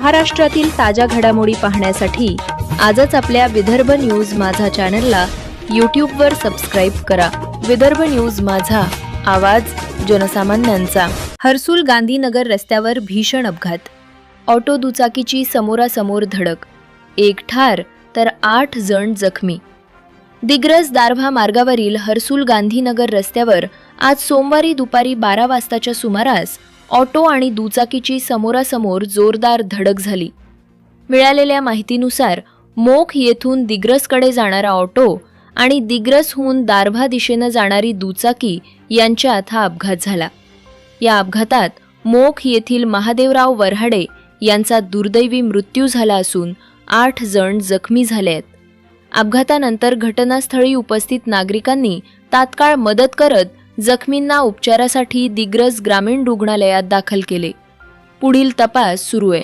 महाराष्ट्रातील ताज्या घडामोडी पाहण्यासाठी आजच आपल्या विदर्भ न्यूज माझा चॅनलला यूट्यूबवर सबस्क्राईब करा। विदर्भ न्यूज माझा, आवाज जनसामान्यांचा। हर्सुल गांधीनगर रस्त्यावर भीषण अपघात, ऑटो दुचाकीची समोरासमोर धडक, 1 ठार तर 8 जण जखमी। दिग्रस दारव्हा मार्गावरील हर्सुल गांधीनगर रस्त्यावर आज सोमवारी दुपारी 12 वाजताच्या सुमारास ऑटो आणि दुचाकीची समोरासमोर जोरदार धडक झाली। मिळालेल्या माहितीनुसार मोख येथून दिग्रसकडे जाणारा ऑटो आणि दिग्रसहून दारव्हा दिशेने जाणारी दुचाकी यांच्यात हा अपघात झाला। या अपघातात मोख येथील महादेवराव वऱ्हाडे यांचा दुर्दैवी मृत्यू झाला असून 8 जण जखमी झाले आहेत। अपघातानंतर घटनास्थळी उपस्थित नागरिकांनी तात्काळ मदत करत जखमींना उपचारासाठी दिग्रस ग्रामीण रुग्णालयात दाखल केले। पुढील तपास सुरू आहे।